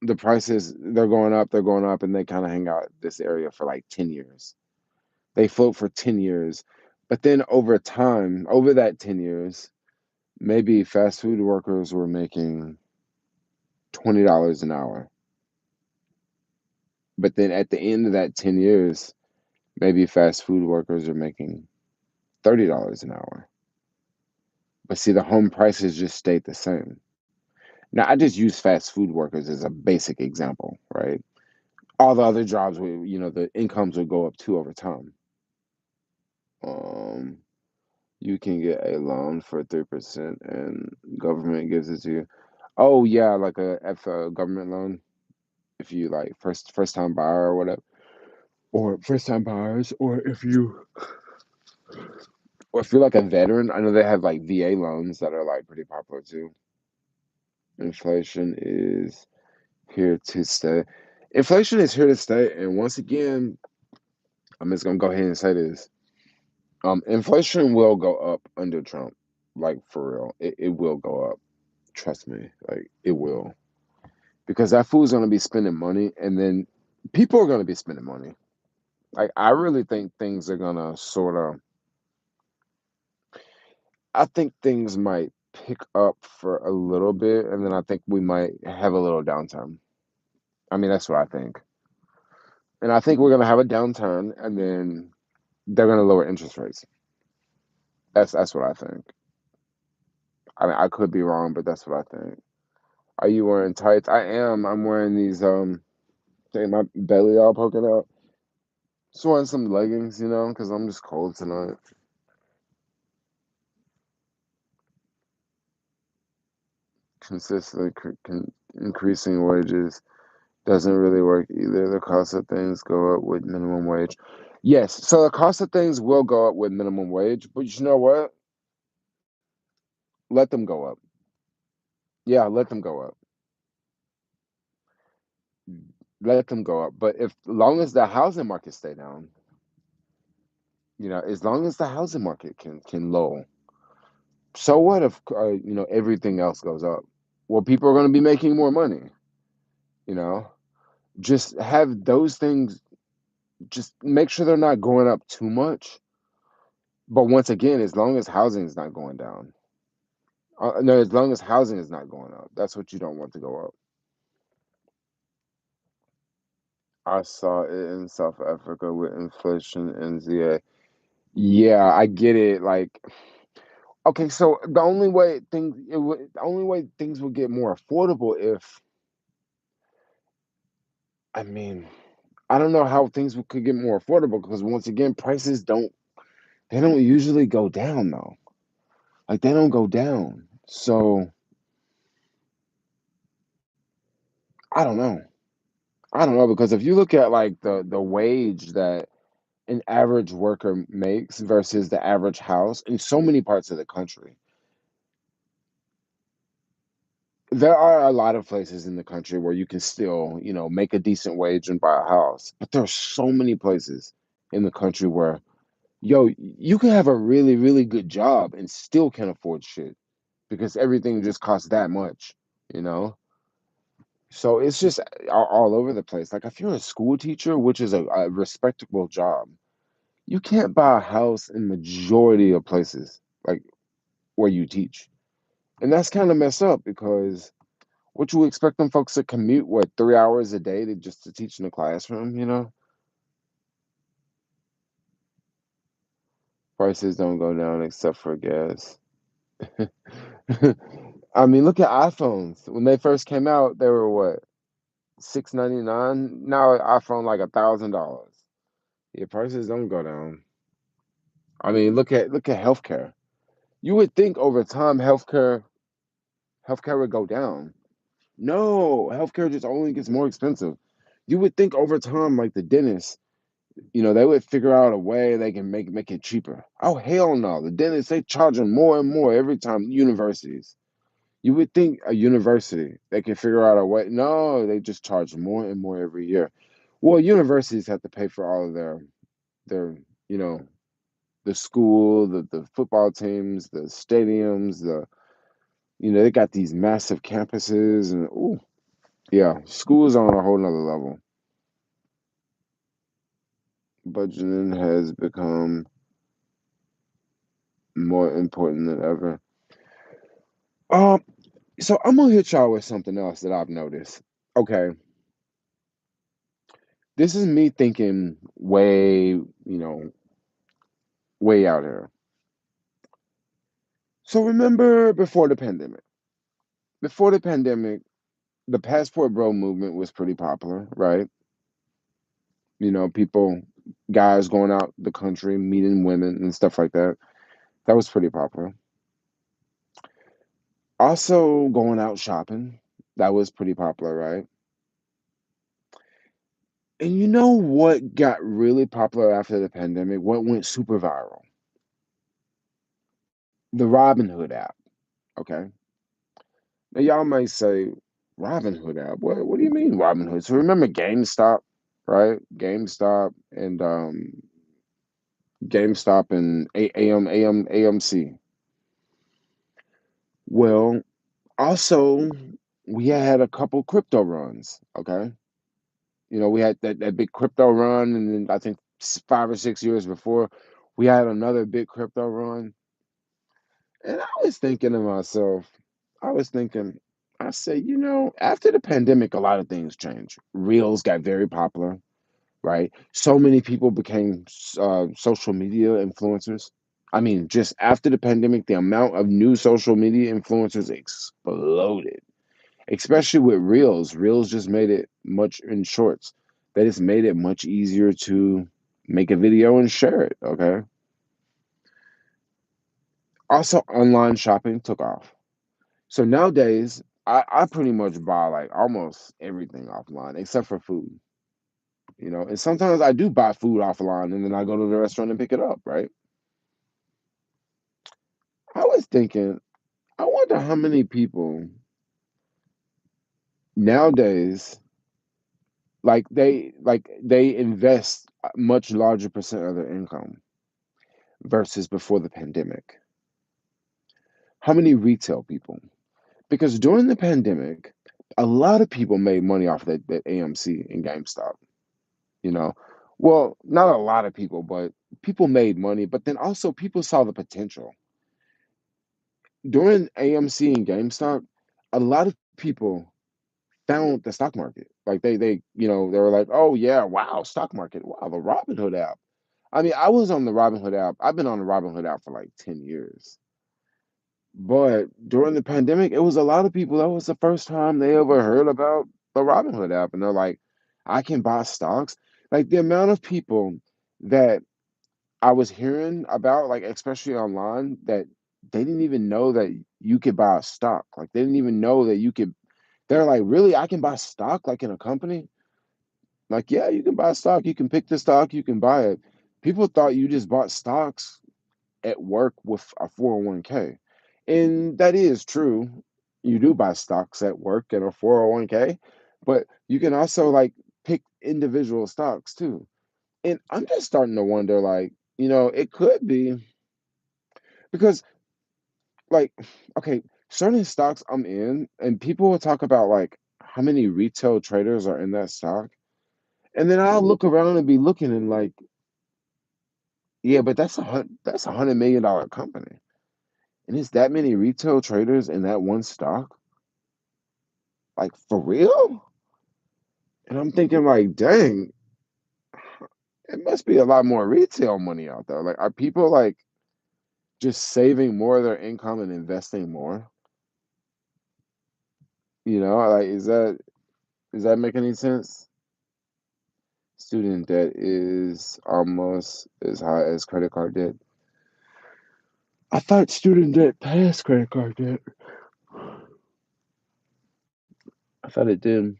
The prices, they're going up, and they kind of hang out this area for like 10 years. They float for 10 years. But then over time, over that 10 years, maybe fast food workers were making $20 an hour. But then at the end of that 10 years, maybe fast food workers are making $30 an hour. But see, the home prices just stayed the same. Now, I just use fast food workers as a basic example, right? All the other jobs, the incomes will go up too over time. Um, you can get a loan for 3% and government gives it to you. Oh yeah, like a government loan if you like first time buyer or whatever, or first time buyers, or if you're like a veteran. I know they have like VA loans that are like pretty popular too. Inflation is here to stay. Inflation is here to stay, and once again, I'm just gonna go ahead and say this. Inflation will go up under Trump, like for real. It will go up. Trust me, like it will, because that fool's gonna be spending money, and then people are gonna be spending money. Like I really think things are gonna sort of. I think things might pick up for a little bit, and then I think we might have a little downturn. I mean, that's what I think, and I think we're gonna have a downturn, and then they're gonna lower interest rates. That's what I think. I mean, I could be wrong, but that's what I think. Are you wearing tights? I am. I'm wearing these dang, my belly all poking out. Just wearing some leggings, because I'm just cold tonight. Consistently increasing wages doesn't really work either. The cost of things go up with minimum wage. Yes, so the cost of things will go up with minimum wage, but you know what? Let them go up. Yeah, let them go up. Let them go up. But if long as the housing market stay down, as long as the housing market can low, so what if everything else goes up? Well, people are going to be making more money. You know, just have those things. Just make sure they're not going up too much. But once again, as long as housing is not going down, no, as long as housing is not going up, that's what you don't want to go up. I saw it in South Africa with inflation and ZA. Yeah, I get it. Like, okay, so the only way things would get more affordable if, I mean, I don't know how things could get more affordable because once again, prices they don't usually go down though. Like they don't go down. So I don't know. I don't know because if you look at like the wage that an average worker makes versus the average house in so many parts of the country, there are a lot of places in the country where you can still, make a decent wage and buy a house. But there are so many places in the country where, yo, you can have a really, really good job and still can't afford shit because everything just costs that much, you know? So it's just all over the place. Like if you're a school teacher, which is a respectable job, you can't buy a house in majority of places like where you teach. And that's kind of messed up because what you expect them folks to commute, what, 3 hours a day to teach in the classroom? Prices don't go down except for gas. I mean, look at iPhones. When they first came out, they were what, 699. Now an iPhone like $1,000. Yeah, prices don't go down. I mean, look at healthcare. You would think over time healthcare would go down. No, healthcare just only gets more expensive. You would think over time, like the dentist, they would figure out a way they can make it cheaper. Oh hell no. The dentists they charging more and more every time universities. You would think a university they can figure out a way. No, they just charge more and more every year. Well, universities have to pay for all of their you know the school, the football teams, the stadiums, they got these massive campuses and ooh, yeah, schools are on a whole nother level. Budgeting has become more important than ever. Um, so I'm gonna hit y'all with something else that I've noticed. Okay, this is me thinking way out here. So remember before the pandemic, the passport bro movement was pretty popular, right? People, guys going out the country, meeting women and stuff like that. That was pretty popular. Also, going out shopping, that was pretty popular, right? And you know what got really popular after the pandemic? What went super viral? The Robinhood app. Okay. Now y'all might say, Robinhood app. What do you mean Robinhood? So remember GameStop, right? GameStop and AMC. Well, also we had a couple crypto runs, okay? We had that big crypto run, and then I think 5 or 6 years before, we had another big crypto run. And I was thinking, I said, after the pandemic, a lot of things changed. Reels got very popular, right? So many people became social media influencers. I mean, just after the pandemic, the amount of new social media influencers exploded, especially with Reels. Reels just made it much in shorts, that it's made it much easier to make a video and share it. Okay. Also, online shopping took off. So nowadays, I pretty much buy like almost everything offline except for food, and sometimes I do buy food offline and then I go to the restaurant and pick it up, right? I was thinking, I wonder how many people nowadays they invest a much larger percent of their income versus before the pandemic. How many retail people? Because during the pandemic, a lot of people made money off that AMC and GameStop, you know. Well, not a lot of people, but people made money, but then also people saw the potential. During AMC and GameStop, a lot of people found the stock market. Like they were like, "Oh yeah, wow, stock market. Wow, the Robinhood app." I mean, I was on the Robinhood app. I've been on the Robinhood app for like 10 years. But during the pandemic, it was a lot of people. That was the first time they ever heard about the Robinhood app. And they're like, I can buy stocks. Like the amount of people that I was hearing about, like, especially online, that they didn't even know that you could buy a stock. Like, they didn't even know that you could. They're like, really? I can buy stock like in a company? Like, yeah, you can buy stock. You can pick the stock, you can buy it. People thought you just bought stocks at work with a 401k. And that is true. You do buy stocks at work and a 401k, but you can also like pick individual stocks too. And I'm just starting to wonder, like, it could be because, like, okay, certain stocks I'm in, and people will talk about like how many retail traders are in that stock. And then I'll look around and be looking and like, yeah, but that's $100 million company. And it's that many retail traders in that one stock? Like for real? And I'm thinking like, dang, it must be a lot more retail money out there. Like, are people like just saving more of their income and investing more? Like is that make any sense? Student debt is almost as high as credit card debt. I thought student debt passed credit card debt. I thought it did.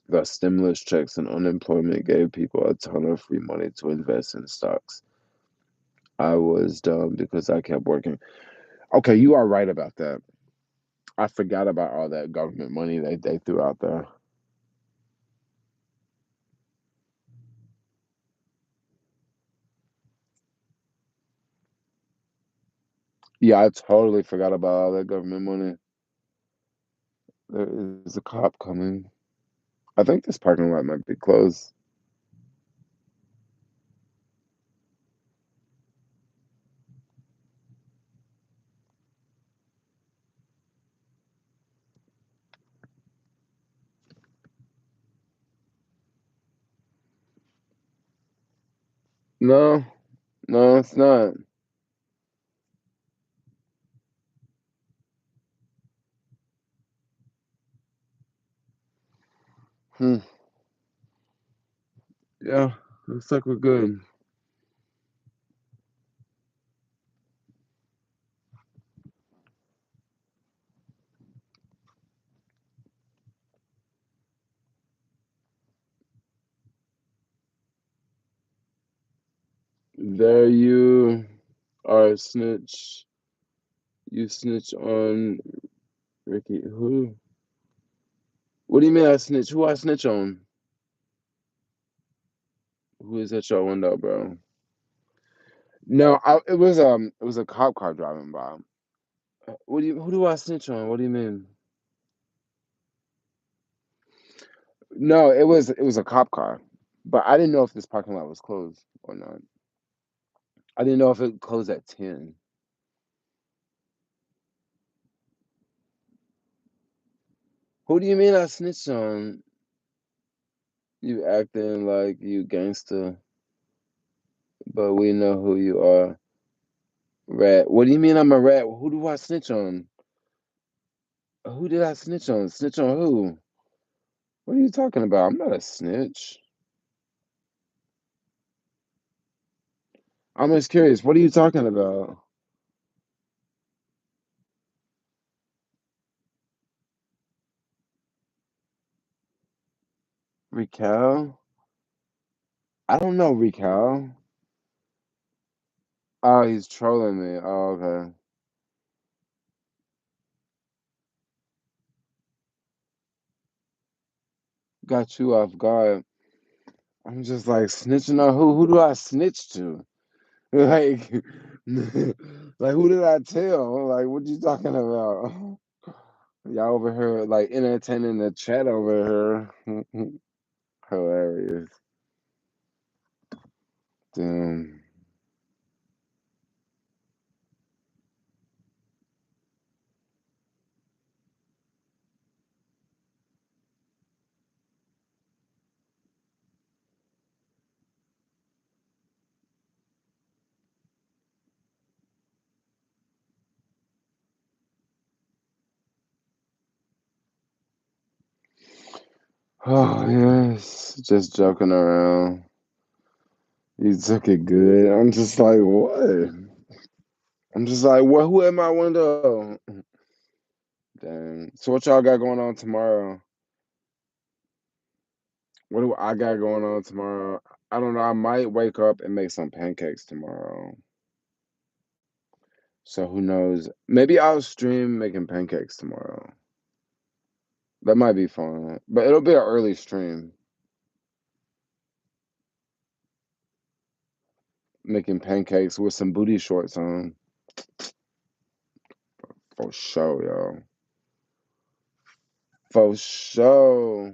The stimulus checks and unemployment gave people a ton of free money to invest in stocks. I was dumb because I kept working. Okay, you are right about that. I forgot about all that government money they threw out there. Yeah, I totally forgot about all that government money. There is a cop coming. I think this parking lot might be closed. No, no, it's not. Hmm. Yeah, looks like we're good. There you are a snitch. You snitch on Ricky. Who? What do you mean I snitch? Who I snitch on? Who is at your window, bro? No, it was a cop car driving by. Who do I snitch on? What do you mean? No, it was a cop car, but I didn't know if this parking lot was closed or not. I didn't know if it closed at 10. Who do you mean I snitched on? You acting like you gangster, but we know who you are. Rat. What do you mean I'm a rat? Who do I snitch on? Who did I snitch on? Snitch on who? What are you talking about? I'm not a snitch. I'm just curious. What are you talking about? Rical? I don't know Rical. Oh, he's trolling me. Oh, okay. Got you off guard. I'm just like snitching on who? Who do I snitch to? Like, like who did I tell? Like, what you talking about? Y'all over here like entertaining the chat over here. Hilarious. Damn. Oh yes, just joking around. You took it good. I'm just like, what? I'm just like, what? Who at my window? Dang. So what y'all got going on tomorrow? What do I got going on tomorrow? I don't know. I might wake up and make some pancakes tomorrow. So who knows? Maybe I'll stream making pancakes tomorrow. That might be fun. But it'll be an early stream. Making pancakes with some booty shorts on. For sure, y'all. For sure.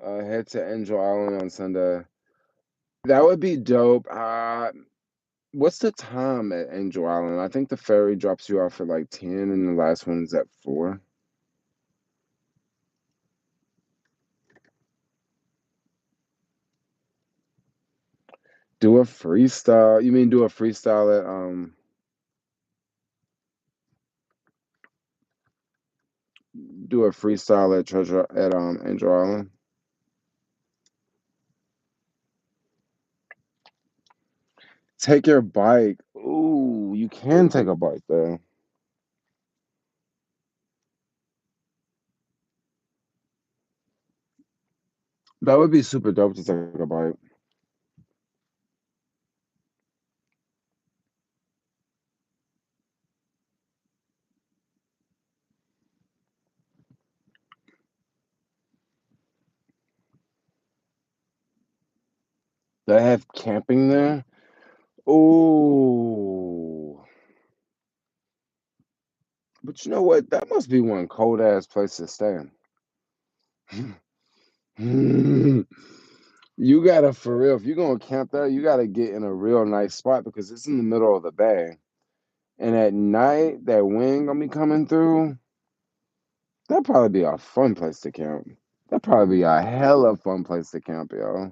Head to Angel Island on Sunday. That would be dope. What's the time at Angel Island? I think the ferry drops you off at like 10 and the last one's at 4. Do a freestyle. You mean do a freestyle at do a freestyle at Treasure at Angel Island? Take your bike. Ooh, you can take a bike there. That would be super dope to take a bike. They have camping there. Ooh. But you know what? That must be one cold ass place to stay. You gotta, for real, if you're gonna camp there, you gotta get in a real nice spot because it's in the middle of the bay. And at night, that wind gonna be coming through. That'd probably be a fun place to camp. That'd probably be a hella fun place to camp, yo.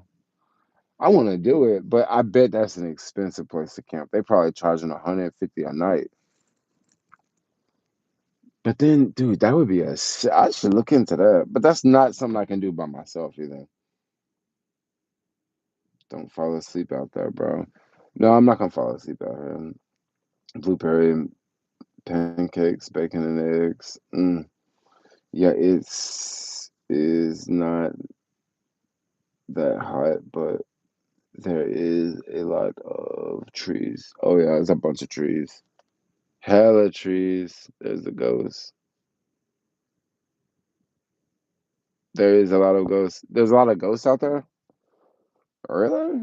I want to do it, but I bet that's an expensive place to camp. They probably charging 150 a night. But then, dude, that would be I should look into that. But that's not something I can do by myself either. Don't fall asleep out there, bro. No, I'm not gonna fall asleep out here. Blueberry pancakes, bacon and eggs. Yeah, it's is not that hot, but there is a lot of trees. Oh yeah, there's a bunch of trees. Hella trees. There's the ghost. There is a lot of ghosts. There's a lot of ghosts out there. Really?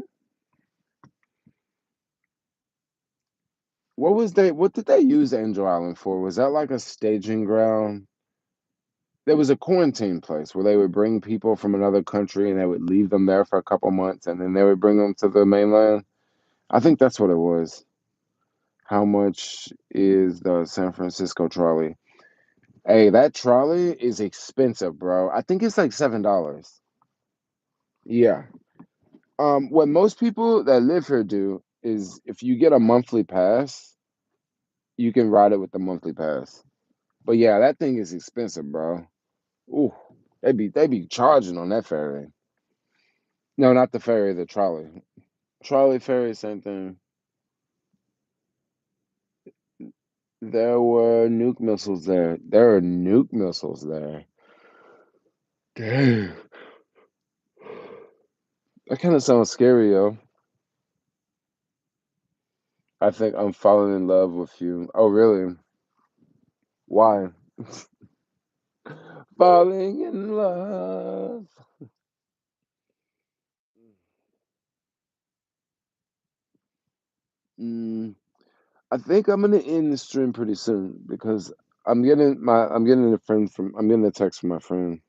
What did they use Angel Island for? Was that like a staging ground? There was a quarantine place where they would bring people from another country and they would leave them there for a couple months and then they would bring them to the mainland. I think that's what it was. How much is the San Francisco trolley? Hey, that trolley is expensive, bro. I think it's like $7. Yeah. What most people that live here do is if you get a monthly pass, you can ride it with the monthly pass. But yeah, that thing is expensive, bro. Ooh, they be charging on that ferry. No, not the ferry, the trolley. Trolley ferry, same thing. There were nuke missiles there. There are nuke missiles there. Damn. That kind of sounds scary, yo. I think I'm falling in love with you. Oh, really? Why? Falling in love. Mm, I think I'm gonna end the stream pretty soon because I'm getting a text from my friend.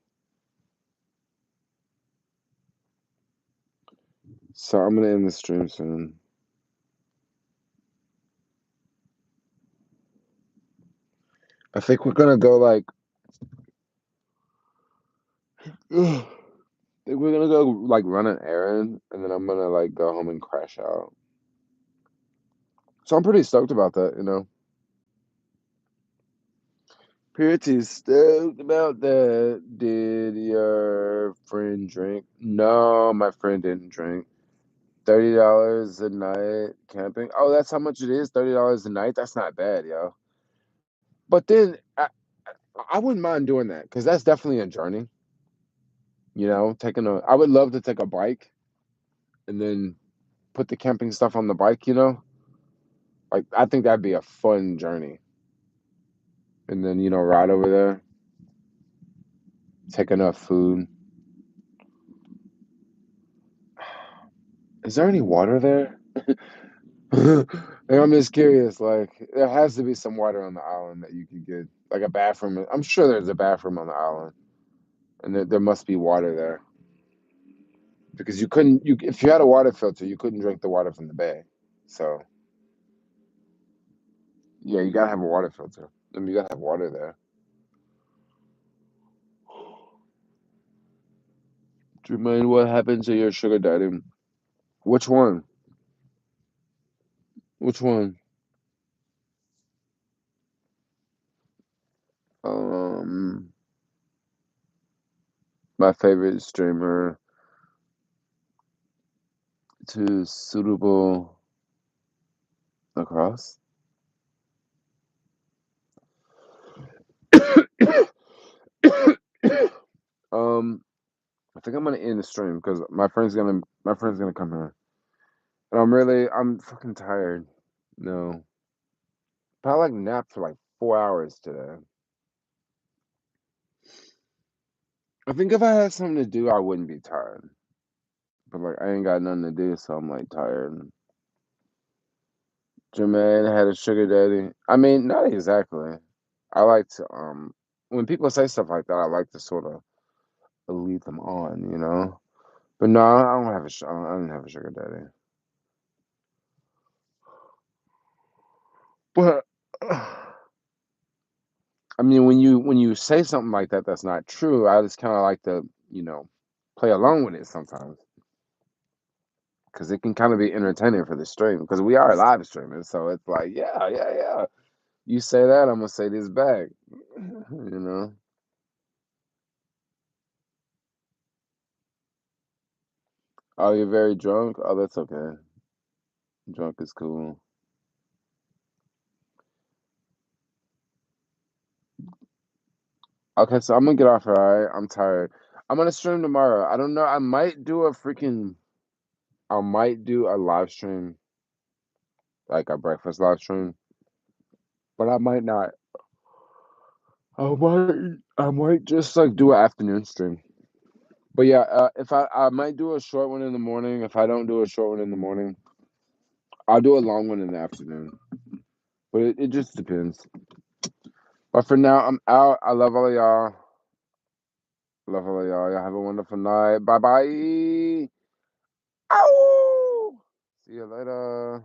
So I'm gonna end the stream soon. I think we're gonna go like I think we're gonna go like run an errand and then I'm gonna like go home and crash out. So I'm pretty stoked about that, you know. Pretty stoked about that. Did your friend drink? No, my friend didn't drink. $30 a night camping. Oh, that's how much it is. $30 a night. That's not bad, yo. But then I wouldn't mind doing that because that's definitely a journey. You know, I would love to take a bike and then put the camping stuff on the bike. You know, like I think that'd be a fun journey. And then ride over there, take enough food. Is there any water there? Like, I'm just curious. Like, there has to be some water on the island that you could get, like a bathroom. I'm sure there's a bathroom on the island, and there must be water there because you couldn't. You if you had a water filter, you couldn't drink the water from the bay. So yeah, you gotta have a water filter. I mean, you gotta have water there. Jermaine, what happened to your sugar daddy? Which one? Which one? Um, my favorite streamer to suitable across. um, I think I'm gonna end the stream because my friend's gonna come here, and I'm fucking tired. No, but I like napped for like 4 hours today. I think if I had something to do, I wouldn't be tired. But like I ain't got nothing to do, so I'm like tired. Jermaine had a sugar daddy. I mean, not exactly. I like to when people say stuff like that, I like to sort of lead them on, you know. But no, I don't have a sugar daddy. But I mean, when you say something like that, that's not true. I just kind of like to, play along with it sometimes because it can kind of be entertaining for the stream because we are live streaming. So it's like, yeah, yeah, yeah. You say that, I'm gonna say this back. You know. Oh, you're very drunk. Oh, that's okay. Drunk is cool. Okay, so I'm gonna get off. All right, I'm tired. I'm gonna stream tomorrow. I don't know. I might do a live stream, like a breakfast live stream, but I might not. I might just like do an afternoon stream. But yeah, if I might do a short one in the morning. If I don't do a short one in the morning, I'll do a long one in the afternoon. But it just depends. But for now, I'm out. I love all of y'all. Love all of y'all. Y'all have a wonderful night. Bye bye. Ow! See you later.